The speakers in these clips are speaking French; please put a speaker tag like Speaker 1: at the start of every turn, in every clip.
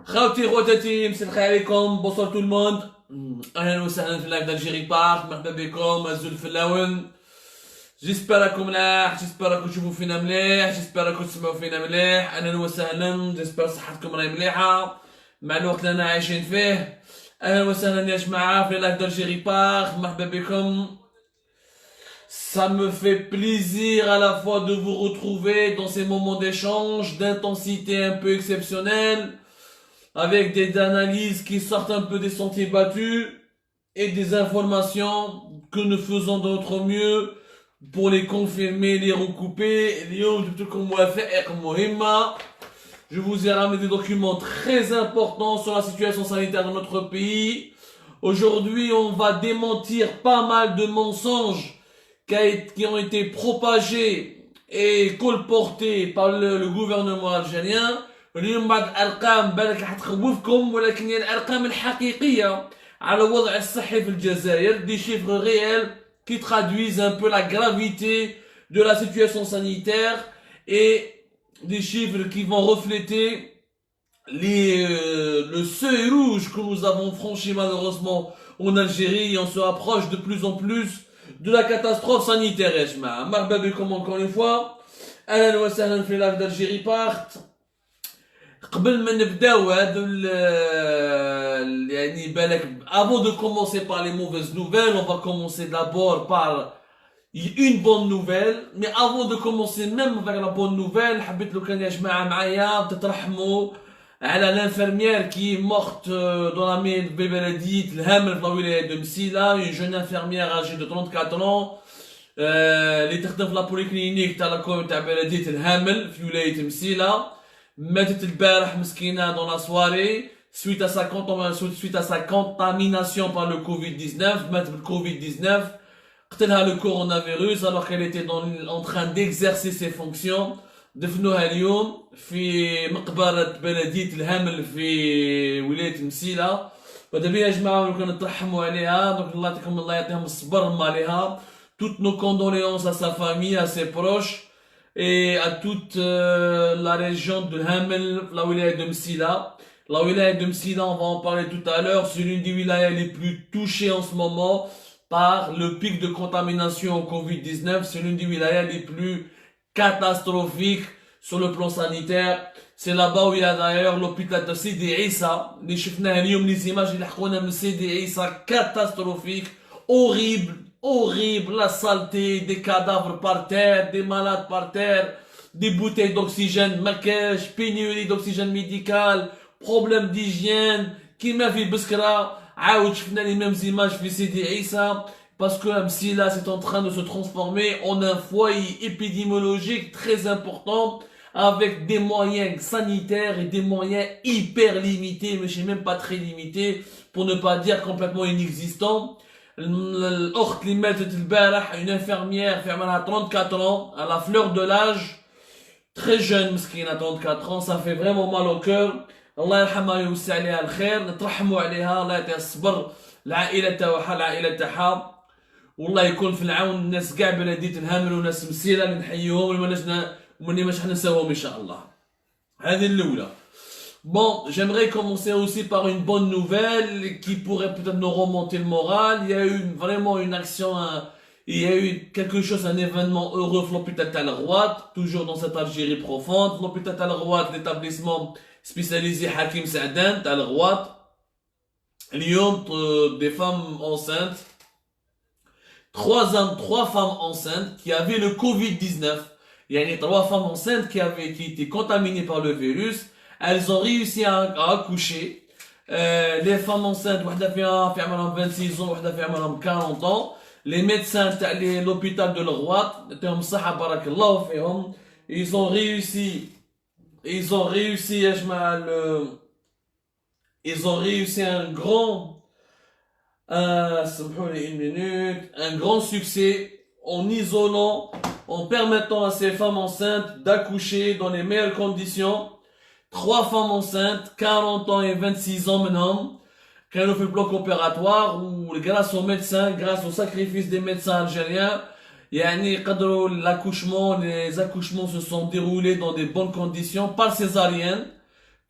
Speaker 1: خوتي خواتاتي مساء الخير عليكم بونسوار تو الموند. اهلا وسهلا في اللايف d'Algérie بارك. مرحبا بكم ازول في اللون. جيسبر راكم ملاح، جيسبر راكم تشوفوا فينا مليح، جيسبر راكم تسمعوا فينا مليح. اهلا وسهلا، جيسبر صحتكم راهي مليحه مع الوقت اللي انا عايشين فيه. اهلا وسهلا يا جماعه في اللايف d'Algérie بارك، مرحبا بكم. Ça me fait plaisir à la fois de vous retrouver dans ces moments d'échange d'intensité un peu exceptionnelle, avec des analyses qui sortent un peu des sentiers battus et des informations que nous faisons de notre mieux pour les confirmer, les recouper. Je vous ai ramené des documents très importants sur la situation sanitaire de notre pays. Aujourd'hui, on va démentir pas mal de mensonges qui ont été propagés et colportés par le gouvernement algérien. اليوم بعض الارقام بالك راح تخوفكم، ولكن هي الارقام الحقيقيه على الوضع الصحي في الجزائر. Des chiffres réels qui traduisent un peu la gravité de la situation sanitaire et des chiffres qui vont refléter le seuil rouge que nous avons franchi malheureusement en Algérie, et on se rapproche de plus en plus de la catastrophe sanitaire. يا جماعه مرحبا بكم encore une fois. اهلا وسهلا في لايف d'Algérie بارت. قبل ما نبداو هذا يعني بالك avant de commencer par les mauvaises nouvelles, on va commencer d'abord par une bonne nouvelle. Mais avant de commencer même avec la bonne nouvelle, حبيت لو كان يا جماعه معايا تترحموا على l'infirmière qui est morte dans la ببلدية الهامل في الولاية de Msila, une jeune infirmière âgée de 34 ans اللي تخدم في لابوليكلينيك تاع بلدية الهامل في ولاية مسيلة. ماتت البارح مسكينة dans la soirée suite à sa contamination par le Covid-19. ماتت بالكوفيد-19، قتلها le coronavirus alors qu'elle était en train d'exercer ses fonctions. دفنوها اليوم في مقبرة بلدية الهامل في ولاية مسيلة. ودابا يا جماعة ولو كان نترحموا عليها، دونك الله يعطيهم الصبر عليها. Toutes nos condoléances à sa famille, à ses proches et à toute la région de Hamel, la wilaya de Msila. La wilaya de Msila, on va en parler tout à l'heure, c'est l'une des wilayas les plus touchées en ce moment par le pic de contamination au Covid-19. C'est l'une des wilayas les plus catastrophiques sur le plan sanitaire. C'est là-bas où il y a d'ailleurs l'hôpital de Sidi Issa. Les images de Sidi Issa catastrophiques, horribles. Horrible, la saleté, des cadavres par terre, des malades par terre, des bouteilles d'oxygène, maquillage, pénurie d'oxygène médical, problème d'hygiène, qui m'a vu Biskra, عاود شفنا les mêmes images في Sidi Issa, parce que Msila c'est en train de se transformer en un foyer épidémiologique très important, avec des moyens sanitaires et des moyens hyper limités, mais je sais même pas très limités, pour ne pas dire complètement inexistants. الاخت اللي ماتت البارح une infirmière في عمرها 34 ans à la fleur de l'âge, très jeune مسكينه 34 ans. Ça fait vraiment mal au cœur. الله يرحمها ويوسع عليها الخير، نترحموا عليها، الله يعطيها الصبر العائله تاعها العائله تاعها، والله يكون في العون الناس كاع بلديه الهامل وناس مسيره اللي نحييهم وماني مش حنساوهم ان شاء الله. هذه الاولى. Bon, j'aimerais commencer aussi par une bonne nouvelle qui pourrait peut-être nous remonter le moral. Il y a eu vraiment une action, il y a eu quelque chose, un événement heureux في l'hôpital Tal Rouad, toujours dans cette Algérie profonde. L'hôpital Tal Rouad, l'établissement spécialisé Hakim Saadan Tal Rouad. اليوم des femmes enceintes, trois femmes enceintes qui avaient le Covid-19. Il y a trois femmes enceintes qui étaient contaminées par le virus. Elles ont réussi à accoucher. Les femmes enceintes, وحدة فيها في عمرهم 26 ans, وحدة في عمرهم 40 ans. Les médecins تاع l'hôpital de l'Rouat, يعطيهم الصحة بارك الله فيهم. Ils ont réussi يا جماعة ils ont réussi سمحولي une minute, un grand succès en isolant, en permettant à ces femmes enceintes d'accoucher dans les meilleures conditions. 3 femmes enceintes, 40 ans et 26 ans maintenant, qui ont fait le bloc opératoire, où grâce aux médecins, grâce au sacrifice des médecins algériens, les accouchements se sont déroulés dans des bonnes conditions par césarienne.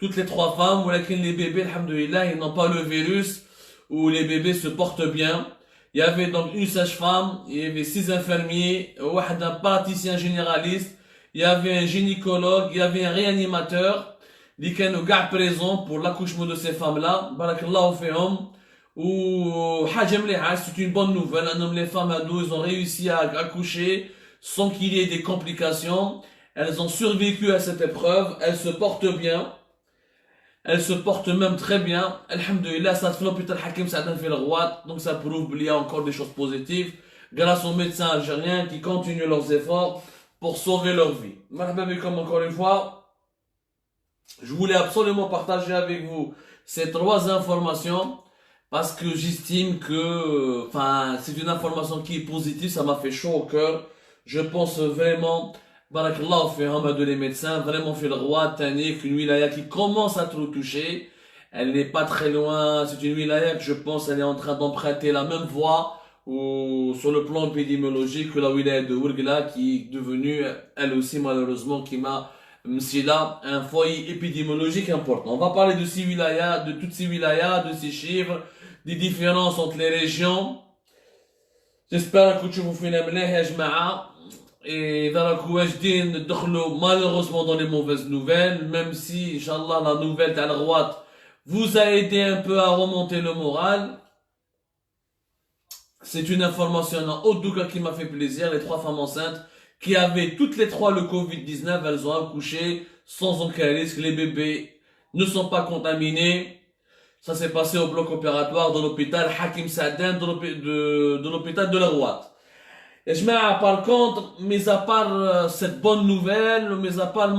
Speaker 1: toutes les trois femmes, les bébés, alhamdoulilah, ils n'ont pas le virus, ou les bébés se portent bien. Il y avait donc une sage-femme, il y avait 6 infirmiers, un praticien généraliste, il y avait un gynécologue, il y avait un réanimateur, qui étaient présents pour l'accouchement de ces femmes-là. Barakallahu fihom. Ou c'est une bonne nouvelle. Les femmes ils ont réussi à accoucher sans qu'il y ait des complications. Elles ont survécu à cette épreuve. Elles se portent bien. Elles se portent même très bien. Alhamdulillah, ça fait l'hôpital Hakim Saadane Fil Rouat. Donc ça prouve qu'il y a encore des choses positives. Grâce aux médecins algériens qui continuent leurs efforts pour sauver leur vie. Comme encore une fois, je voulais absolument partager avec vous ces 3 informations parce que j'estime que, c'est une information qui est positive, ça m'a fait chaud au cœur. Je pense vraiment, barakallahu fihom de les médecins, vraiment fait le roi, Tanik, une wilaya qui commence à trop toucher. Elle n'est pas très loin, c'est une wilaya que je pense elle est en train d'emprunter la même voie ou sur le plan épidémiologique que la wilaya de Ouargla qui est devenue, elle aussi malheureusement, qui m'a là un foyer épidémiologique important. On va parler de ces wilayas, de toutes ces wilayas, de ces chiffres, des différences entre les régions. J'espère que tu vous fais la jma'a et malheureusement dans les mauvaises nouvelles, même si, Inch'Allah, la nouvelle de la droite vous a aidé un peu à remonter le moral. C'est une information en haut tout cas qui m'a fait plaisir. Les 3 femmes enceintes qui avaient toutes les 3 le Covid-19, elles ont accouché sans aucun risque. Les bébés ne sont pas contaminés. Ça s'est passé au bloc opératoire de l'hôpital Hakim Saadane de l'hôpital de la Rouat. Et par contre, mis à part cette bonne nouvelle, mis à part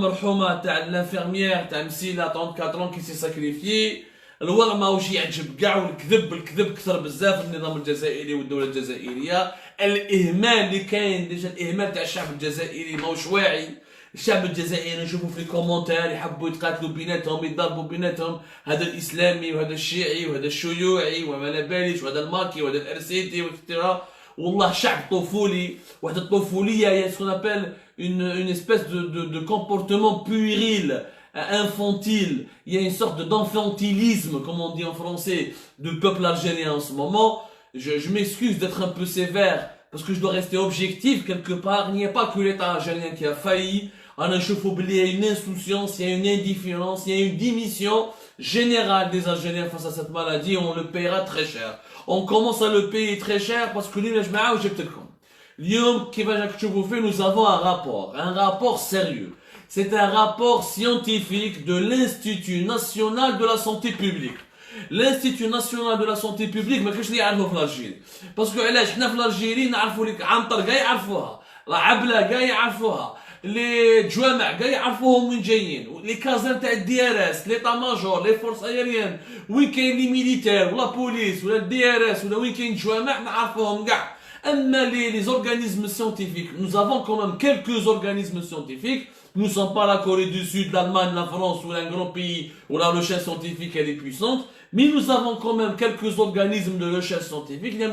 Speaker 1: l'infirmière, Msila, 34 ans, qui s'est sacrifiée, الوضع ماهوش يعجب كاع والكذب كثر بزاف في النظام الجزائري والدوله الجزائريه الاهمال اللي كاين ديجا الاهمال تاع الشعب الجزائري ماهوش واعي الشعب الجزائري نشوفوا في الكومونتير يحبوا يتقاتلوا بيناتهم يضربوا بيناتهم هذا الاسلامي وهذا الشيعي وهذا الشيوعي وما لا باليش وهذا الماكي وهذا الارسيتي وكثيرا والله شعب طفولي واحد الطفوليه هي سكون ابل une espèce de comportement puéril infantile, il y a une sorte d'enfantilisme, comme on dit en français, du peuple algérien en ce moment. Je m'excuse d'être un peu sévère, parce que je dois rester objectif quelque part. Il n'y a pas que l'État algérien qui a failli. Il y a une insouciance, il y a une indifférence, il y a une démission générale des Algériens face à cette maladie. On le paiera très cher. On commence à le payer très cher parce que nous avons un rapport sérieux. C'est un rapport scientifique de l'Institut National de la Santé Publique. L'Institut National de la Santé Publique, ما كاينش اللي يعرفوه في الجزائر. باسكو علاش حنا في الجزائر نعرفوا لك عنتر كاع يعرفوها، العبلة كاع يعرفوها، لي جوامع كاع يعرفوهم وين جايين، لي كازان تاع الدي ار اس، ليطا ماجور، لي فورس ايريان، وين كاين لي ميليتير ولا بوليس ولا الدي ار اس ولا وين كاين جوامع نعرفوهم كاع. اما les organismes scientifiques, nous avons quand même quelques organismes scientifiques. Nous ne sommes pas la Corée du Sud, l'Allemagne, la France ou un grand pays où la recherche scientifique elle est puissante, mais nous avons quand même quelques organismes de recherche scientifique. Il y a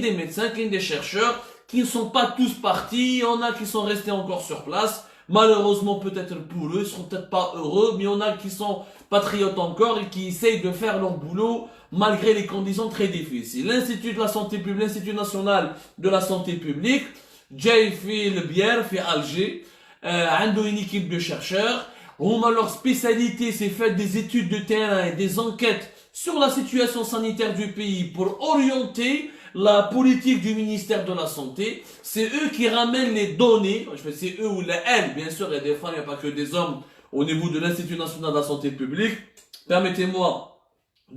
Speaker 1: des médecins, des chercheurs qui ne sont pas tous partis, il y en a qui sont restés encore sur place. Malheureusement peut-être pour eux, ils seront peut-être pas heureux, mais il y en a qui sont patriotes encore et qui essayent de faire leur boulot malgré les conditions très difficiles. L'Institut de la Santé Publique, l'Institut National de la Santé Publique, Jay Phil Bière, fait Alger, une équipe de chercheurs. Leur spécialité, c'est faire des études de terrain et des enquêtes sur la situation sanitaire du pays pour orienter la politique du ministère de la Santé. C'est eux qui ramènent les données. C'est eux ou elles, bien sûr, il y a des femmes, il n'y a pas que des hommes au niveau de l'Institut National de la Santé Publique. Permettez-moi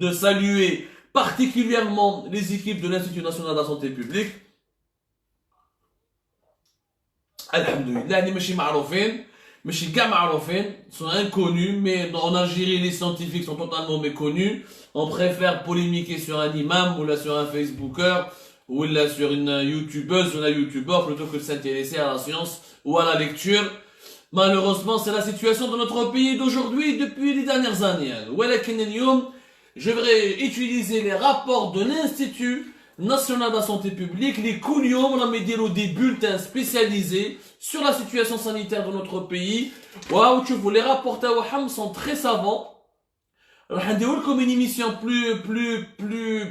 Speaker 1: de saluer particulièrement les équipes de l'Institut National de la Santé Publique. Alhamdoulilah, sont inconnus, mais en Algérie, les scientifiques sont totalement méconnus. On préfère polémiquer sur un imam, ou là sur un Facebooker, ou là sur une youtubeuse, ou un youtubeur, plutôt que de s'intéresser à la science ou à la lecture. Malheureusement, c'est la situation de notre pays d'aujourd'hui depuis les dernières années. Je vais utiliser les rapports de l'Institut national de la santé publique, les Koulium, on a mis des bulletins spécialisés sur la situation sanitaire de notre pays. Waouh, tu vois, les rapports sont très savants. Alors, comme une émission plus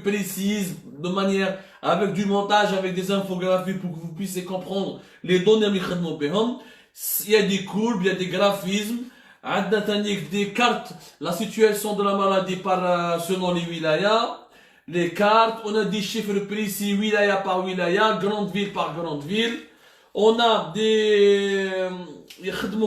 Speaker 1: précise, de manière, avec du montage, avec des infographies pour que vous puissiez comprendre les données il y a des courbes, il y a des graphismes, des cartes, la situation de la maladie selon les wilayas, les cartes, on a des chiffres précis, wilaya par wilaya, grande ville par grande ville. On a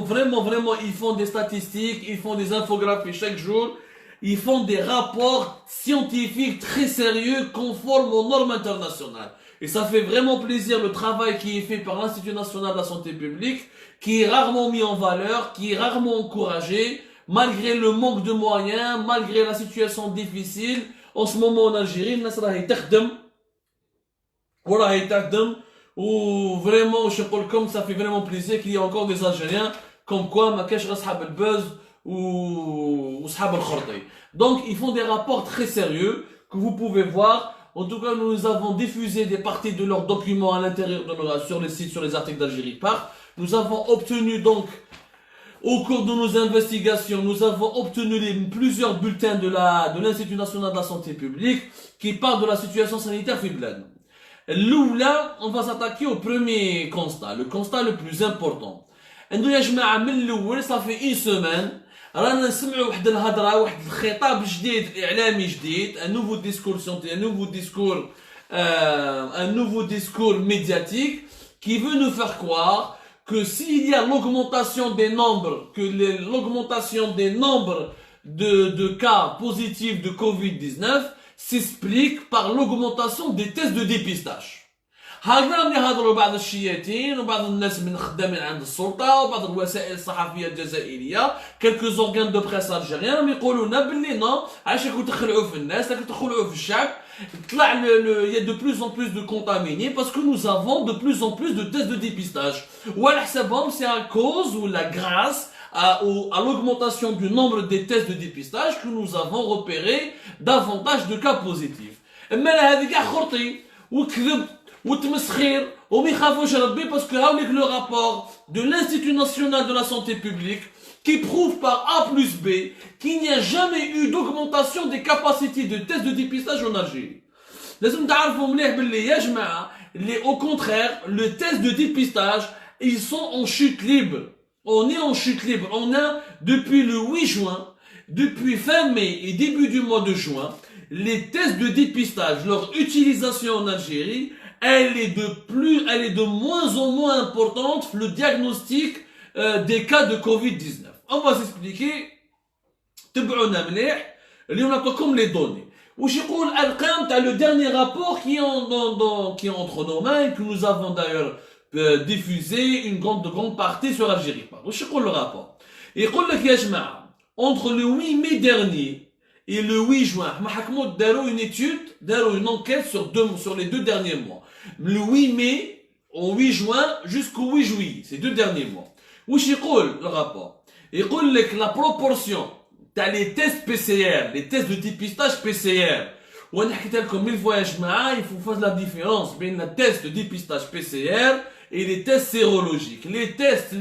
Speaker 1: vraiment, ils font des statistiques, ils font des infographies chaque jour. Ils font des rapports scientifiques très sérieux, conformes aux normes internationales. Et ça fait vraiment plaisir le travail qui est fait par l'Institut national de la santé publique, qui est rarement mis en valeur, qui est rarement encouragé, malgré le manque de moyens, malgré la situation difficile. En ce moment en Algérie, الناس راهي تخدم وراهي تخدم ou vraiment, je parle comme ça fait vraiment plaisir qu'il y ait encore des Algériens comme quoi ما كاش غير صحاب البuzz ou صحاب الخرطي. Donc ils font des rapports très sérieux que vous pouvez voir. En tout cas, nous avons diffusé des parties de leurs documents à l'intérieur sur les sites, sur les articles d'Algérie Part. Nous avons obtenu donc, au cours de nos investigations, nous avons obtenu plusieurs bulletins de l'Institut national de la santé publique qui parlent de la situation sanitaire fiblane. Là, on va s'attaquer au premier constat, le constat le plus important. Ça fait une semaine, رانا نسمعوا واحد الهضره واحد الخطاب جديد اعلامي جديد un nouveau discours scientifique un nouveau discours médiatique qui veut nous faire croire que s'il y a l'augmentation des nombres de cas positifs de Covid-19 s'explique par l'augmentation des tests de dépistage. هكذا اللي يهضروا بعض الشياطين وبعض الناس من خدامين عند السلطه وبعض الوسائل الصحفيه الجزائريه quelques organes de presse algériens يقولوا لنا باللي نو علاش راكم تخلعوا في الناس راكم تخلعوا في الشعب طلع il y a de plus en plus de contaminés parce que nous avons de plus en plus de tests de dépistage وعلى حسابهم c'est à cause ou la grâce à l'augmentation du nombre des tests de dépistage que nous avons repéré davantage de cas positifs. اما هذه كاع خرطي وكذب وتمسخير وما يخافوش ربي باسكو هاوليك لو رابور de l'Institut national de la santé publique qui prouve par A plus B qu'il n'y a jamais eu d'augmentation des capacités de tests de dépistage en Algérie. لازم تعرفوا مليح باللي يا جماعه اللي au contraire le test de dépistage ils sont en chute libre. On est en chute libre. On a depuis le 8 juin, depuis fin mai et début du mois de juin, les tests de dépistage, leur utilisation en Algérie elle est de moins en moins importante le diagnostic des cas de Covid-19. On va s'expliquer. تبعونا مليح اللي on a comme les données. وش يقول الارقام تاع le dernier rapport qui est entre nos mains et que nous avons d'ailleurs diffusé une grande partie sur Algérie. وش يقول le rapport. يقول لك يا جماعه entre le 8 mai dernier et le 8 juin, Mahakmoud daro une enquête sur les 2 derniers mois. Le 8 mai, au 8 juin, jusqu'au 8 juillet, ces 2 derniers mois. Où il le rapport? Il dit que la proportion, t'as les tests PCR, les tests de dépistage PCR. On a dit comme 1000 fois, il faut faire la différence entre les tests de dépistage PCR et les tests sérologiques. Les tests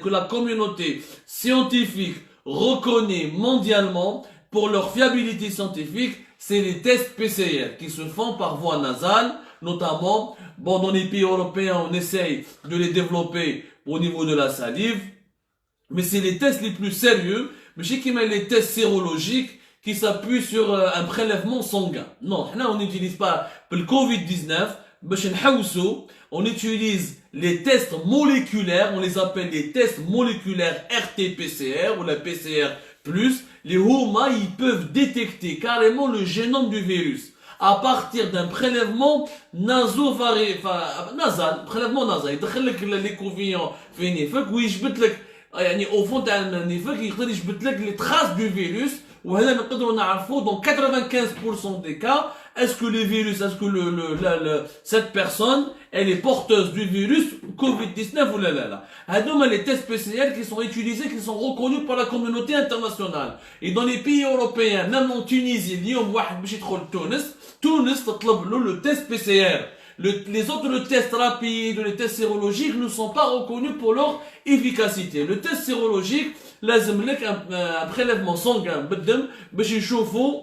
Speaker 1: que la communauté scientifique reconnaît mondialement pour leur fiabilité scientifique, c'est les tests PCR qui se font par voie nasale, notamment, dans les pays européens, on essaye de les développer au niveau de la salive, mais c'est les tests les plus sérieux, mais je sais qu'il y a les tests sérologiques qui s'appuient sur un prélèvement sanguin. Non, là, on n'utilise pas pour le Covid-19, on utilise les tests moléculaires, on les appelle les tests moléculaires RT-PCR ou la PCR+, les HOMA, ils peuvent détecter carrément le génome du virus à partir d'un prélèvement nasal, prélèvement nasal. يدخل لك l'écouvillon في نيفك ويجبد لك يعني au fond تاع النيفك يقدر يجبد لك les traces du virus وهذا نقدروا نعرفوا dans 95% des cas est-ce que le virus, est-ce que cette personne, elle est porteuse du virus Covid-19 ou là là là. هذوما les tests PCR qui sont utilisés, qui sont reconnus par la communauté internationale. Et dans les pays européens, même en Tunisie, اليوم واحد باش يدخل تونس تطلب له le test PCR. Les autres tests rapides, les tests sérologiques ne sont pas reconnus pour leur efficacité. Le test sérologique, لازم لك un prélèvement sanguin بالدم باش يشوفوا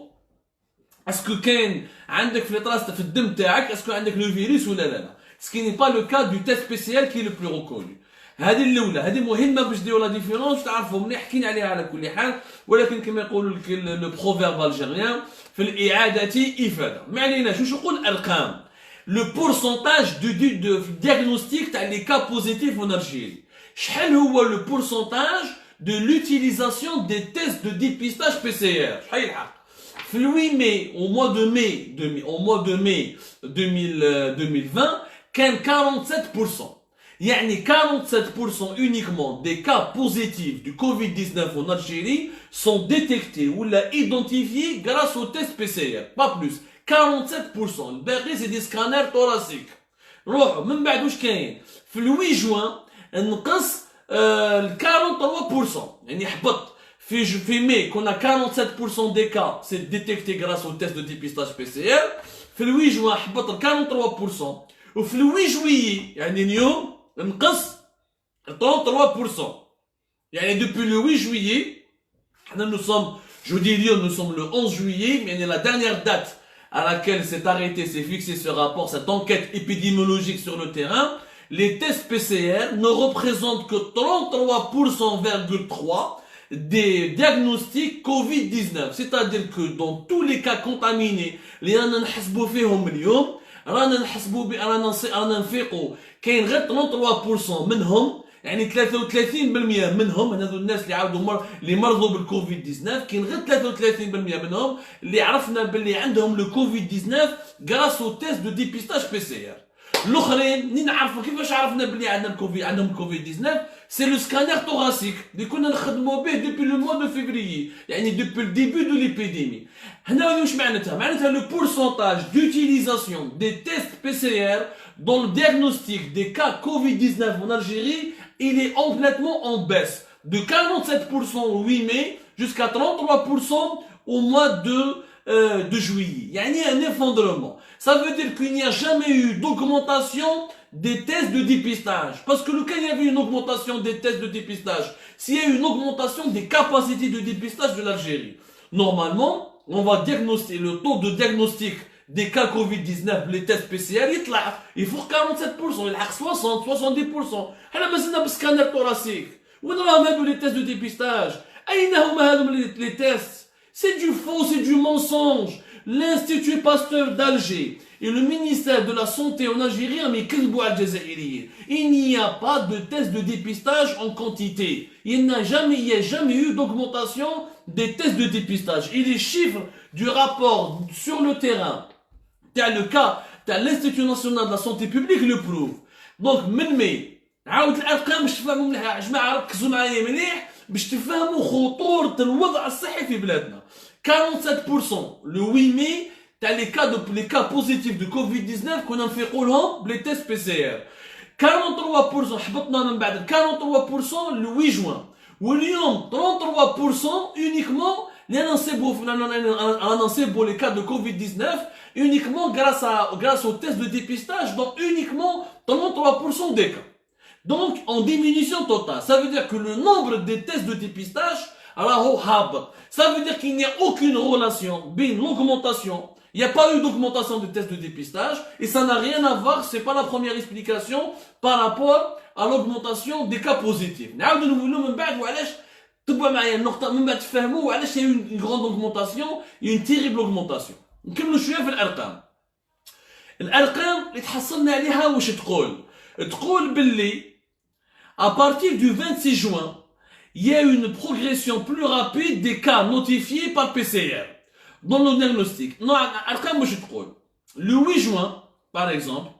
Speaker 1: est-ce que كاين عندك في الطراس في الدم تاعك est-ce que عندك le virus ولا لا لا. Ce qui n'est pas le cas du test PCR qui est le plus reconnu. هذه الأولى، هذه مهمة باش ديروا لا ديفيرونس تعرفوا مليح حكينا عليها على كل حال، ولكن كما يقولوا لو بروفيرب الجيريان في الإعادة إفادة. ما علينا شو نقول الأرقام. Le pourcentage du diagnostic تاع les cas positifs en Algérie. شحال هو le pourcentage de l'utilisation des tests de dépistage PCR. شحال الحق. في le 8 mai, au mois de mai 2020, كان 47%. يعني 47% uniquement des cas positifs du Covid-19 en Algérie sont détectés ou identifiés grâce au test PCR. Pas plus. 47%. الباقي c'est des scanners thoraciques. روحوا من بعد واش كاين؟ في le 8 juin نقص 43%. يعني حبط. في mai qu'on a 47% des cas c'est détecté grâce au test de dépistage PCR. في le 8 juin حبط 43%. وفي le 8 juillet يعني اليوم نقص 33%. يعني depuis le 8 juillet, nous sommes, je vous dis nous sommes le 11 juillet, mais la dernière date à laquelle s'est arrêté, s'est fixé ce rapport, cette enquête épidémiologique sur le terrain, les tests PCR ne représentent que 33,3% des diagnostics Covid-19. C'est-à-dire que dans tous les cas contaminés, les رانا نحسبوا فيهم اليوم رانا نحسبوا رانا نفيقوا كاين غير 33% منهم، يعني 33% منهم هذو الناس اللي عاودوا اللي مرضوا بالكوفيد 19 كاين غير 33% منهم اللي عرفنا باللي عندهم لو كوفيد 19 غراس او تيست دو ديبيستاج بي سي ار. الاخرين منين نعرفوا كيفاش عرفنا باللي عندنا الكوفيد عندهم كوفيد 19 سي لو سكانر thoracique اللي كنا نخدموا به دوبي لو موا دو فيفريي، يعني دوبي الديبي دو ليبيديمي. هنا واش معناتها؟ معناتها لو pourcentage d'utilisation des tests PCR dans le diagnostic des cas Covid-19 en Algérie, il est complètement en baisse. De 47% au 8 mai jusqu'à 33% au mois de juillet. Il y a un effondrement. Ça veut dire qu'il n'y a jamais eu d'augmentation des tests de dépistage. Parce que quand il y avait une augmentation des tests de dépistage, s'il y a une augmentation des capacités de dépistage de l'Algérie, normalement, on va diagnostiquer le taux de diagnostic des cas Covid-19, les tests PCR, il faut 47%, il y a 60, 70%. Alors, maintenant, le scanner thoracique. Où est-ce les tests de dépistage? Les tests. C'est du faux, c'est du mensonge. L'Institut Pasteur d'Alger et le ministère de la Santé en Algérie ont mis il n'y a pas de test de dépistage en quantité. Il n'y a jamais eu d'augmentation des tests de dépistage. Et les chiffres du rapport sur le terrain, le cas de l'Institut National de la Santé Publique le prouve. Donc, من مي عاود الارقام باش تفهموا مليح يا جماعه، ركزوا معايا مليح باش تفهموا خطوره الوضع الصحي في بلادنا. 47% le 8 mai تاع les cas positifs de Covid-19 كنا نفيقوا لهم بلي تيست بي سي ار. 43% حبطنا من بعد 43% le 8 juin. واليوم 33% uniquement annoncé pour les cas de Covid-19 uniquement grâce au test de dépistage, donc uniquement 33% des cas. Donc en diminution totale. Ça veut dire que le nombre des tests de dépistage, ça veut dire qu'il n'y a aucune relation avec l'augmentation. Il n'y a pas eu d'augmentation des tests de dépistage et ça n'a rien à voir, c'est pas la première explication par rapport à l'augmentation des cas positifs. تبقى معايا النقطة من بعد تفهموا وعلاش هي une grande augmentation, une terrible augmentation. نكملوا شوية في الأرقام. الأرقام اللي تحصلنا عليها واش تقول باللي à partir du 26 juin, il y a une progression plus rapide des cas notifiés par PCR dans le diagnostic. Non, الأرقام واش تقول. Le 8 juin, par exemple,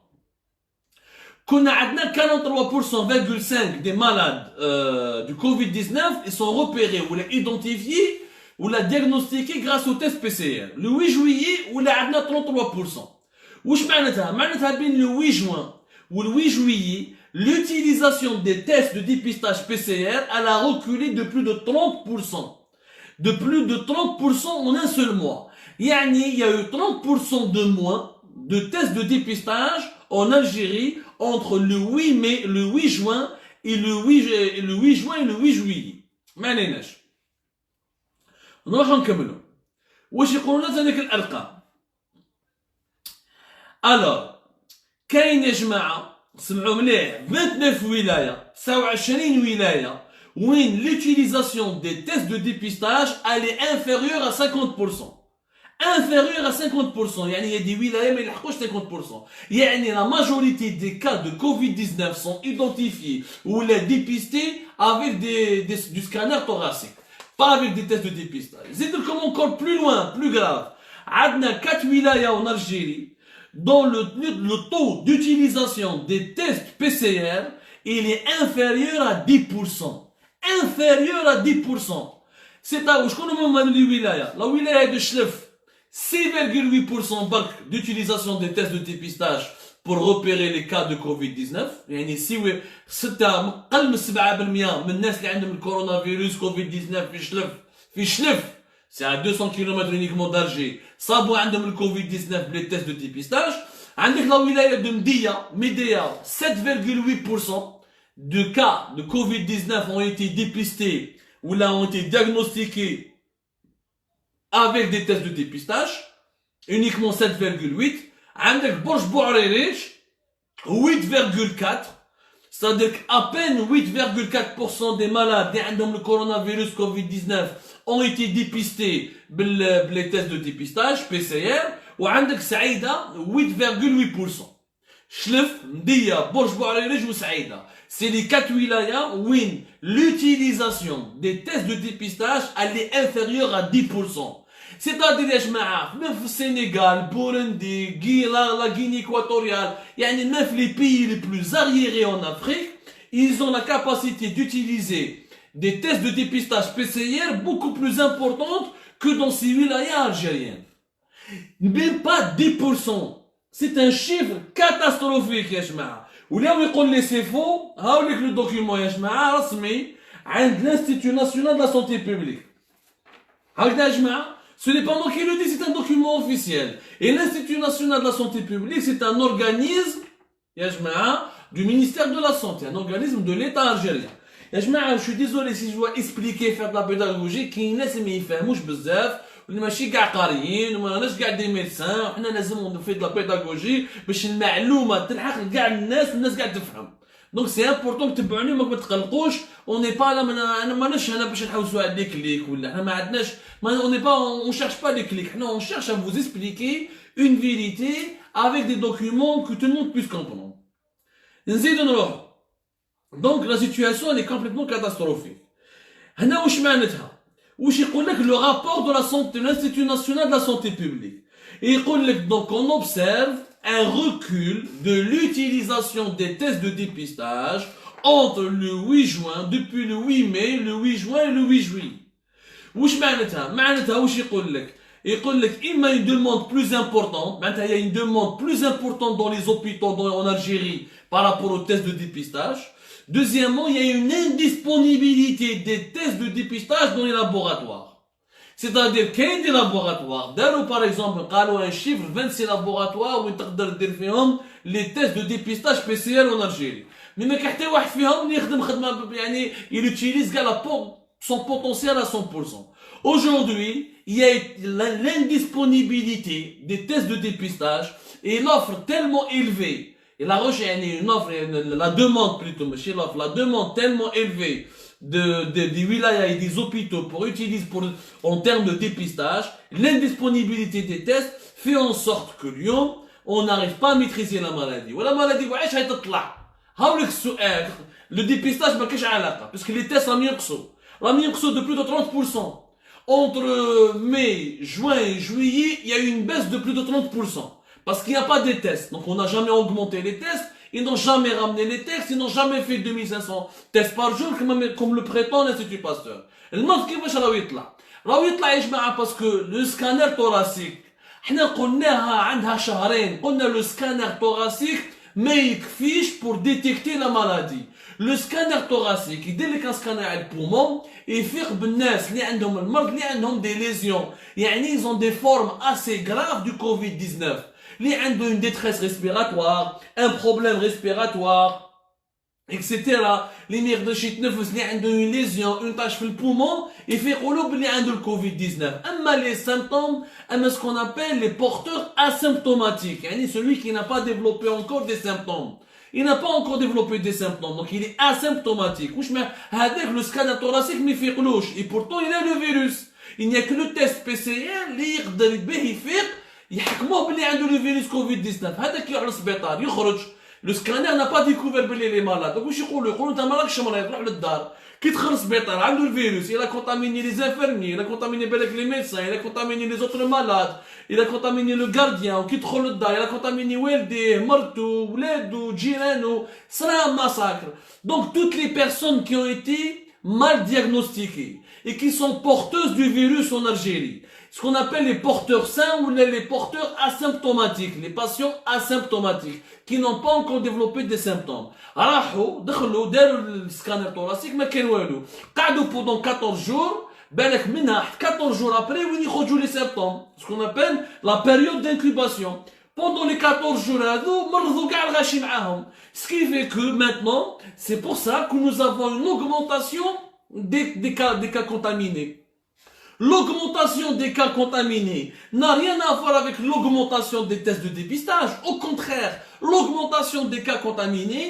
Speaker 1: qu'on a 43,5% des malades du Covid-19, ils sont repérés ou identifiés ou la diagnostiqué grâce au test PCR. Le 8 juillet, on a 33%. Wesh معناتها معناتها بين le 8 juin ou le 8 juillet, l'utilisation des tests de dépistage PCR elle a reculé de plus de 30%. De plus de 30% en un seul mois. Yani, il y a eu 30% de moins de tests de dépistage en Algérie entre le 8 mai, le 8 juin et le 8 juin et le 8 juillet. ما عليناش. نروح نكملوا. واش يقولوا لنا هذيك الارقام؟ الوغ كاين يا جماعه سمعوا مليح 29 ولايه 29 ولايه وين l'utilisation des tests de dépistage elle est inférieure à 50%. Inférieure à 50%. يعني il y a des wilayas ما يلحقوش 50%. يعني la majorité des cas de Covid-19 sont identifiés ou les dépistés avec du scanner thoracique. Pas avec des tests de dépistage. C'est comme encore plus loin, plus grave. عندنا 4 wilayas en Algérie dont le taux d'utilisation des tests PCR il est inférieur à 10%. Inférieur à 10%. C'est à où je connais mon les wilayas. La wilaya de Chlef 6,8% d'utilisation des tests de dépistage pour repérer les cas de Covid-19. يعني سي 6 أقل من 7% من الناس اللي عندهم الكورونا فيروس Covid-19 في شلف c'est à 200 km uniquement d'Alger صابوا عندهم الكوفيد 19 بلي tests de dépistage. عندك la wilaya de Médéa 7,8% de cas de Covid-19 ont été dépistés ou là ont été diagnostiqués avec des tests de dépistage, uniquement 7,8. عندك برج بوعريريش 8,4. C'est-à-dire qu'à peine 8,4% des malades qui ont le coronavirus Covid-19 ont été dépistés par les tests de dépistage PCR. Et عندك سعيدة 8,8%. شلف مدية برج بوعريريش وسعيدة. C'est les 4 wilayas où l'utilisation des tests de dépistage elle est inférieure à 10%. C'est-à-dire يا جماعة même في Sénégal, Burundi, la Guinée équatoriale, يعني même les pays les plus arriérés en Afrique, ils ont la capacité d'utiliser des tests de dépistage PCR beaucoup plus importantes que dans ces wilayas algériennes. Même pas 10%. C'est un chiffre catastrophique يا جماعة. ولا يقول لي سي فو هاوليك لو دوكيومون يا جماعة رسمي عند l'Institut national de la santé publique. هاكدا يا جماعة ce n'est pas moi qui le dis, c'est un document officiel. Et l'Institut national de la santé publique, c'est un organisme, du ministère de la santé, un organisme de l'État algérien. Je suis désolé si je dois expliquer, faire de la pédagogie, qui ne sait pas بزاف, ماشي كاع قاريين وماناش كاع دي ميدسان وحنا لازم نفيد لا بيداغوجي باش المعلومه تلحق لكاع الناس والناس كاع تفهم. دونك سي امبورطون تتبعوني ما تقلقوش اون ني با لا انا ماناش هنا باش نحوسوا على دي كليك ولا حنا ما عندناش اون ني با اون شيرش با دي كليك حنا اون شيرش ا فوز اسبليكي اون فيريتي افيك دي دوكيومون كو تو الموند بويس كومبرون. نزيدو نروحو. دونك لا سيتوياسيون لي كومبليتمون كاتاستروفيك. هنا واش معناتها؟ واش يقول لك لو رابور دو لا سونتي de l'Institut national de la santé publique. يقول لك donc on observe un recul de l'utilisation des tests de dépistage entre le 8 juin, depuis le 8 mai, le 8 juin et le 8 juillet. واش معناتها؟ معناتها واش يقول لك؟ يقول لك إما une demande plus importante, معناتها il y a une demande plus importante dans les hôpitaux en Algérie par rapport aux tests de dépistage. Deuxièmement, il y a une indisponibilité des tests de dépistage dans les laboratoires. C'est-à-dire qu'il y a des laboratoires. D'ailleurs, par exemple, un chiffre, 26 laboratoires où les tests de dépistage PCR en Algérie. Mais il utilise son potentiel à 100%. Aujourd'hui, il y a l'indisponibilité des tests de dépistage et l'offre tellement élevée. Et la recherche, une offre, la demande plutôt, monsieur l'offre, la demande tellement élevée des wilayas et des hôpitaux pour utiliser en termes de dépistage, l'indisponibilité des tests fait en sorte que Lyon, on n'arrive pas à maîtriser la maladie. Ou la maladie, وعيش هتطلع. هاولك السؤال, le dépistage ما كاش علاقة, parce que les tests راهم ينقصوا de plus de 30%. Entre mai, juin et juillet, il y a eu une baisse de plus de 30%. Parce qu'il n'y a pas de tests. Donc on n'a jamais augmenté les tests. Ils n'ont jamais ramené les tests. Ils n'ont jamais fait 2500 tests par jour comme le prétend l'Institut Pasteur. المرض كيفاش راهو يطلع؟ راهو يطلع يا جماعه باسكو لو سكانر توراسيك حنا قلناها عندها شهرين، قلنا لو سكانر توراسيك ما يكفيش بور ديتيكتي لا مالادي. لو سكانر توراسيك يدير لك ان سكانر على البومون يفيق بالناس اللي عندهم المرض اللي عندهم دي ليزيون، يعني يزون دي فورم اسي غراف دو كوفيد 19 اللي عنده اون ديتريس ريسبيراتوار، ان بروبليم ريسبيراتوار اكسيتيرا، اللي ما يقدرش يتنفس، اللي عنده اون ليزيون اون تاش في البومون يفيقوا له باللي عنده الكوفيد 19. اما لي سيمبتوم، اما سكون ابل لي بورتور اسيمبتوماتيك، يعني celui qui n'a pas développé encore des symptômes. Il n'a pas encore développé des symptômes, donc il est asymptomatique. واش ما هذاك لو سكانر توراسيك ما يفيقلوش، et pourtant il a le virus. Il n'y a que le test PCR اللي يقدر به يفيق يحكموه باللي عنده لو فيروس كوفيد 19. هذاك يروح للسبيطار يخرج. لو سكانر n'a pas découvert باللي لي مالاد، donc واش يقولوا انت ما راكش مريض روح للدار. كي تدخل للسبيطار عنده الفيروس، il a contaminé les infirmiers, il a contaminé بالك les médecins, il a contaminé les autres malades, il a contaminé le gardien. وكي تدخل للدار il a contaminé والديه مرته ولادو جيرانو، صرا ماساكر. Donc toutes les personnes qui ont été mal diagnostiquées et qui sont porteuses du virus en Algérie, ce qu'on appelle les porteurs sains ou les porteurs asymptomatiques, les patients asymptomatiques qui n'ont pas encore développé des symptômes. راحوا دخلوا داروا السكانر توراسيك ما كان والو، قعدوا pendant 14 jours، بالك منها 14 jours après وين يخرجوا les symptômes، ce qu'on appelle la période d'incubation. Pendant les 14 jours هذو مرضوا كاع الغاشي معاهم. Ce qui fait que maintenant, c'est pour ça que nous avons une augmentation des cas contaminés. L'augmentation des cas contaminés n'a rien à voir avec l'augmentation des tests de dépistage. Au contraire, l'augmentation des cas contaminés,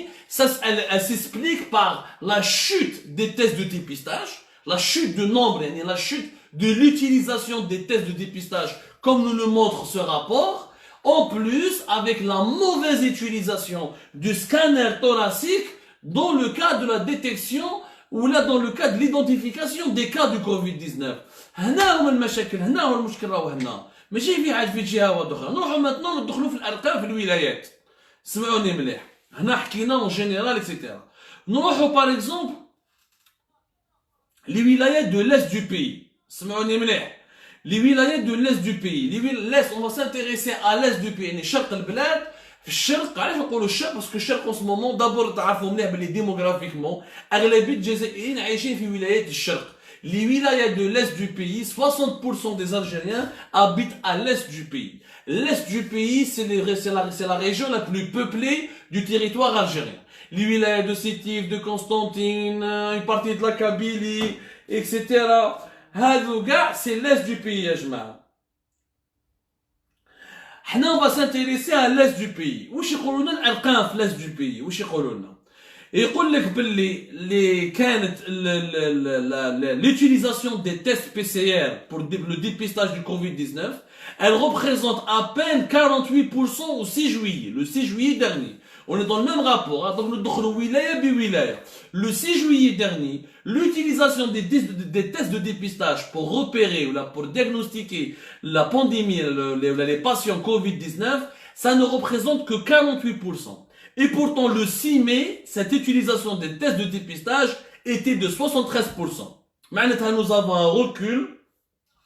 Speaker 1: elle s'explique par la chute des tests de dépistage, la chute de nombre, la chute de l'utilisation des tests de dépistage, comme nous le montre ce rapport. En plus, avec la mauvaise utilisation du scanner thoracique dans le cas de la détection ou là dans le cas de l'identification des cas du Covid-19. هنا هما المشاكل، هنا هو المشكل راهو هنا، ماشي في حاجه في جهه واحده اخرى. نروحوا ماتنون ندخلوا في الارقام في الولايات. سمعوني مليح، هنا حكينا اون جينيرال اكسيتيرا. نروحوا باغ اكزومبل لي ولايات دو ليست دو بيي. سمعوني مليح، لي ولايات دو ليست دو بيي، ليست اون فا سانتيريسي ا ليست دو بيي، يعني شرق البلاد. في الشرق علاش نقولوا الشرق؟ باسكو الشرق اون سو مومون دابور تعرفوا مليح بلي ديموغرافيكمون اغلبيه الجزائريين عايشين في ولايات الشرق. Les wilayas de l'est du pays, 60% des Algériens habitent à l'est du pays. L'est du pays, c'est la région la plus peuplée du territoire algérien. Les wilayas de Sétif, de Constantine, une partie de la Kabylie, etc. C'est l'est du pays, ya jma'a. On va s'intéresser à l'est du pays. Où est-ce qu'on a l'est du pays? Où est-ce qu'on a? يقول لك باللي كانت l'utilisation des tests PCR pour le dépistage du Covid-19, elle représente à peine 48% au 6 juillet, le 6 juillet dernier. On est dans le même rapport, donc nous devons wilaya bi wilaya. Le 6 juillet dernier, l'utilisation des tests de dépistage pour repérer ou là pour diagnostiquer la pandémie, les patients Covid-19, ça ne représente que 48%. Et pourtant, le 6 mai, cette utilisation des tests de dépistage était de 73%. معناتها nous avons un recul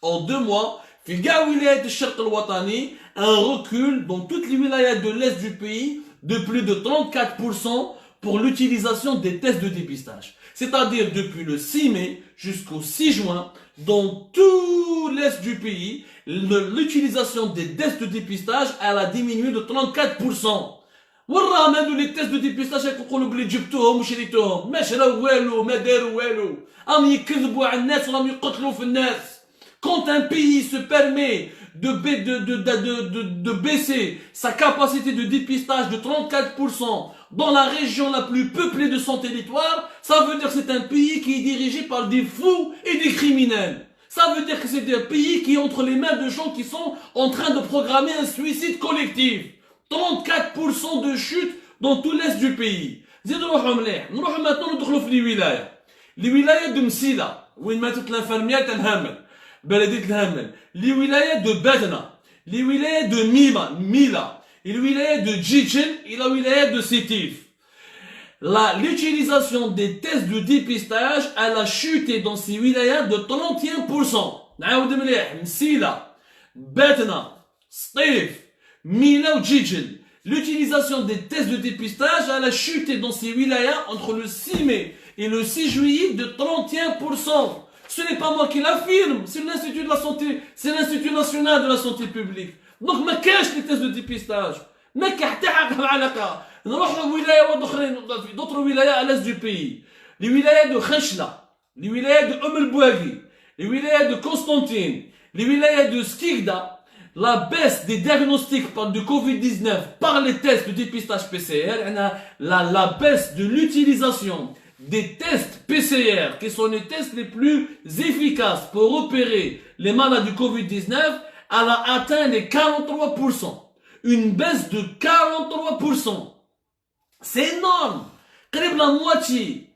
Speaker 1: en 2 mois, في كاع ولايات الشرق الوطني, un recul dans toutes les wilayas de l'est du pays de plus de 34% pour l'utilisation des tests de dépistage. C'est-à-dire depuis le 6 mai jusqu'au 6 juin, dans tout l'est du pays, l'utilisation des tests de dépistage, elle a diminué de 34%. وراهم هادو لي تيست دو ديبيستاج كيقولوا بلي جبتوهم وشريتوهم، ما شراو والو ما داروا والو، راهم يكذبوا على الناس وراهم يقتلوا في الناس. Quand un pays se permet de baisser sa capacité de dépistage de 34% dans la région la plus peuplée de son territoire, ça veut dire que c'est un pays qui est dirigé par des fous et des criminels. Ça veut dire que c'est un pays qui est entre les mains de gens qui sont en train de programmer un suicide collectif. 34% de chute dans tout l'est du pays. زيدوا نروحوا مليح، نروحوا maintenant ندخلوا في لي ولايات دو مسيلة وين ماتت الانفيرميات الهامل، بلدية الهامل، لي ولايات دو بدنا، لي ولايات دو ميلا، الولايات دو جيتشن إلى ولايات دو سيتيف. l'utilisation des tests de dépistage, elle a chuté dans ces wilayas de 31%. نعاود مليح مسيلة باتنا سطيف ميلا وجيجل. L'utilisation des tests de dépistage, elle a chuté dans ces wilayas entre le 6 mai et le 6 juillet de 31%. Ce n'est pas moi qui l'affirme, c'est l'Institut de la Santé, c'est l'Institut national de la santé publique. Donc ما كاش les tests de dépistage. ما كاين حتى حاجة علاقة. نروحوا ولايات أخرين d'autres wilayas à l'est du pays. Les wilayas de Khachla, les wilayas de Bouaghi, les wilayas de Constantine, les wilayas de Skikda. La baisse des diagnostics de Covid-19 par les tests de dépistage PCR, la baisse de l'utilisation des tests PCR, qui sont les tests les plus efficaces pour repérer les malades du Covid-19, elle a atteint les 43%. Une baisse de 43%. C'est énorme. قريب la moitié.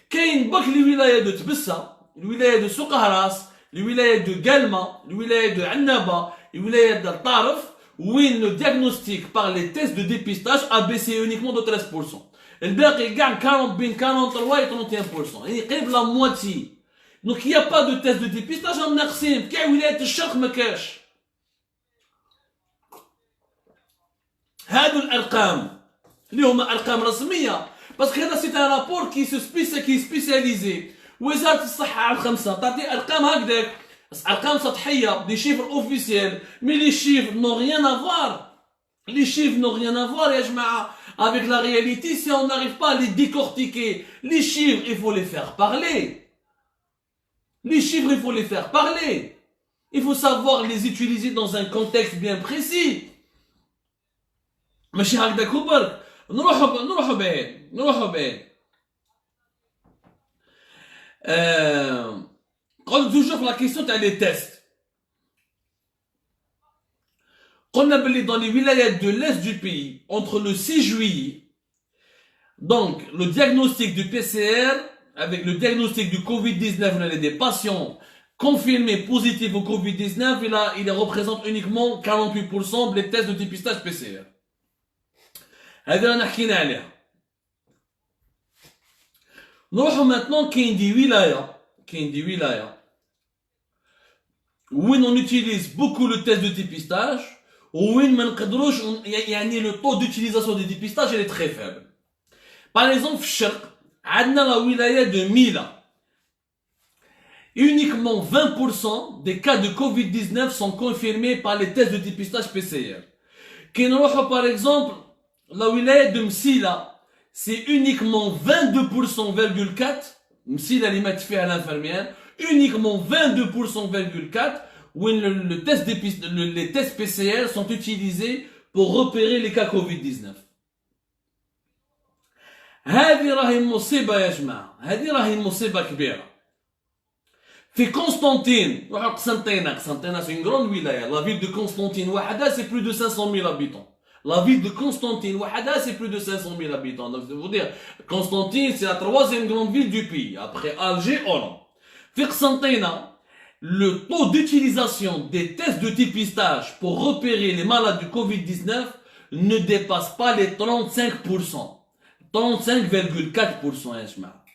Speaker 1: كاين باك les wilayas de Tbessa, les wilayas de Souqahras, les wilayas de Galma, les wilayas de Annaba, les wilayas de Tarif, où le diagnostic par les tests de dépistage a baissé uniquement de 13%. الباقي كاع 43 et 31%. يعني قريب la moitié. Donc il n'y a pas de test de dépistage en ناقصين. كاع ولايات الشرق ما كاش. هادو الارقام اللي هما ارقام رسميه باسكو هذا سيت ان رابور كي سبيسياليزي. وزاره الصحه عام 5 تعطي ارقام هكذاك ارقام سطحيه دي شيفر اوفيسيال مي لي شيفر نو ريان افوار. Les chiffres n'ont rien à voir, ya jma'a, avec la réalité si on n'arrive pas à les décortiquer. Les chiffres, il faut les faire parler. Les chiffres, il faut les faire parler. Il faut savoir les utiliser dans un contexte bien précis. ماشي هكذاك برك نروحوا بعيد. قلت toujours la question تاع les tests. On a dans les wilayas de l'est du pays, entre le 6 juillet, donc le diagnostic du PCR, avec le diagnostic du Covid-19, on a des patients confirmés positifs au Covid-19, il représente uniquement 48% des tests de dépistage PCR. هذا أنا حكينا عليها. نروحوا maintenant كاين دي ولاية où on utilise beaucoup le test de dépistage. وين ما نقدروش يعني le taux d'utilisation du dépistage est très faible. Par exemple في الشرق عندنا la wilaya de Mila. Uniquement 20% des cas de Covid-19 sont confirmés par les tests de dépistage PCR. كي نروحوا par exemple la wilaya de Msila, c'est uniquement 22,4%. Msila اللي مات فيها l'infirmière, uniquement 22,4%. Où les tests PCR sont utilisés pour repérer les cas Covid-19. هذه راهي مصيبة يا جماعة. هذه راهي مصيبة كبيرة. في قسنطين c'est une grande wilaya. La ville de Constantine وحدها c'est plus de 500 000 habitants. La ville de Constantine وحدها c'est plus de 500 000 habitants. Donc je veux dire, Constantine c'est la troisième grande ville du pays après Alger, Oran. في قسنطينة le taux d'utilisation des tests de dépistage pour repérer les malades du Covid-19 ne dépasse pas les 35%. 35,4% يا جماعة.